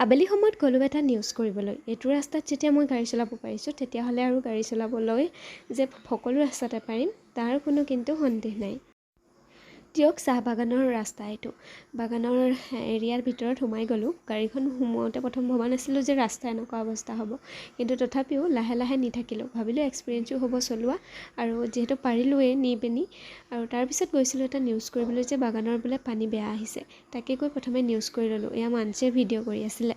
আবেলি সময়ত গ'লো এটা নিউজ কৰিবলৈ। এইটো ৰাস্তাত যেতিয়া মই গাড়ী চলাব পাৰিছোঁ, তেতিয়াহ'লে আৰু গাড়ী চলাবলৈ যে সকলো ৰাস্তাতে পাৰিম তাৰ কোনো কিন্তু সন্দেহ নাই। দিয়ক, চাহ বাগানৰ ৰাস্তা এইটো। বাগানৰ এৰিয়াৰ ভিতৰত সোমাই গ'লোঁ। গাড়ীখন সোমাওঁতে প্ৰথম ভবা নাছিলোঁ যে ৰাস্তা এনেকুৱা অৱস্থা হ'ব, কিন্তু তথাপিও লাহে লাহে নি থাকিলোঁ। ভাবিলোঁ এক্সপিৰিয়েঞ্চো হ'ব চলোৱা, আৰু যিহেতু পাৰিলোঁৱেই নি পিনি। আৰু তাৰপিছত গৈছিলোঁ এটা নিউজ কৰিবলৈ যে বাগানৰ বোলে পানী বেয়া আহিছে। তাকে কৈ প্ৰথমে নিউজ কৰি ল'লোঁ। এয়া মানসিয়ে ভিডিঅ' কৰি আছিলে।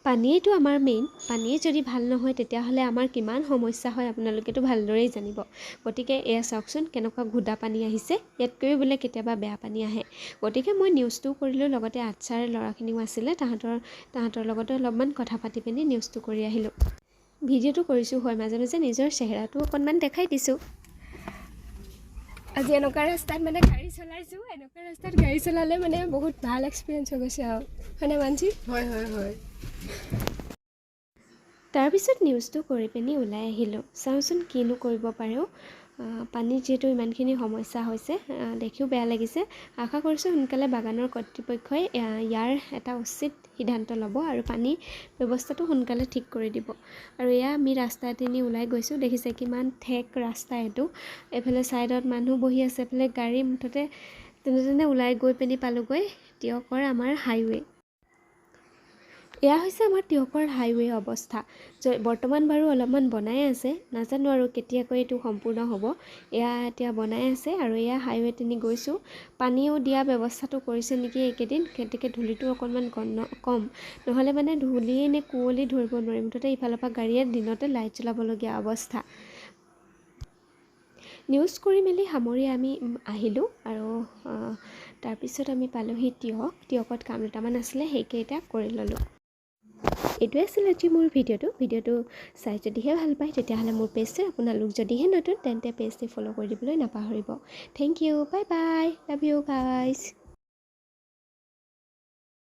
পানীয়েইটো আমাৰ মেইন। পানীয়ে যদি ভাল নহয় তেতিয়াহ'লে আমাৰ কিমান সমস্যা হয় আপোনালোকেতো ভালদৰেই জানিব। গতিকে এয়া চাওকচোন কেনেকুৱা ঘোদা পানী আহিছে। ইয়াতকৈও বোলে কেতিয়াবা বেয়া পানী আহে। গতিকে মই নিউজটোও কৰিলোঁ, লগতে আচ্ছাৰ ল'ৰাখিনিও আছিলে, তাহাঁতৰ লগতে অলপমান কথা পাতি পিনি নিউজটো কৰি আহিলোঁ। ভিডিঅ'টো কৰিছোঁ হয়, মাজে মাজে নিজৰ চেহেৰাটো অকণমান দেখাই দিছোঁ। আজি এনেকুৱা ৰাস্তাত মানে গাড়ী চলাইছোঁ। এনেকুৱা ৰাস্তাত গাড়ী চলালে মানে বহুত ভাল এক্সপিৰিয়েঞ্চ হৈ গৈছে আৰু, হয়নে মানসি? হয় হয় হয়। তাৰপিছত নিউজটো কৰি পিনি ওলাই আহিলোঁ। চাওঁচোন কিনো কৰিব পাৰোঁ। পানীৰ যিহেতু ইমানখিনি সমস্যা হৈছে, দেখিও বেয়া লাগিছে। আশা কৰিছোঁ সোনকালে বাগানৰ কৰ্তৃপক্ষই ইয়াৰ এটা উচিত সিদ্ধান্ত ল'ব আৰু পানীৰ ব্যৱস্থাটো সোনকালে ঠিক কৰি দিব। আৰু এয়া আমি ৰাস্তা এদিনি ওলাই গৈছোঁ। দেখিছে কিমান ঠেক ৰাস্তা এইটো। এইফালে ছাইডত মানুহ বহি আছে, এইফালে গাড়ী, মুঠতে যেনে ওলাই গৈ পিনি পালোঁগৈ টিয়কৰ আমাৰ হাইৱে'। এয়া হৈছে আমাৰ টিয়কৰ হাইৱে অৱস্থা। বৰ্তমান বাৰু অলপমান বনাই আছে, নাজানো আৰু কেতিয়াকৈ এইটো সম্পূৰ্ণ হ'ব। এয়া এতিয়া বনাই আছে, আৰু এয়া হাইৱে তিনি গৈছোঁ। পানীও দিয়া ব্যৱস্থাটো কৰিছে নেকি এইকেইদিন, গতিকে ধূলিটো অকণমান কম, নহ'লে মানে ধূলিয়ে নে কুঁৱলী ধৰিব নোৱাৰিম। মুঠতে ইফালৰ পৰা গাড়ীয়ে দিনতে লাইট জ্বলাবলগীয়া অৱস্থা। নিউজ কৰি মেলি সামৰি আমি আহিলোঁ, আৰু তাৰপিছত আমি পালোঁহি টিয়কত কাম দুটামান আছিলে, সেইকেইটা কৰি ল'লোঁ। এইটোৱে আছিল আজি মোৰ ভিডিঅ'টো চাই যদিহে ভাল পায় তেতিয়াহ'লে মোৰ পেজটো, আপোনালোক যদিহে নতুন তেন্তে পেজটো ফ'ল' কৰি দিবলৈ নাপাহৰিব। Thank you, bye bye, love you guys.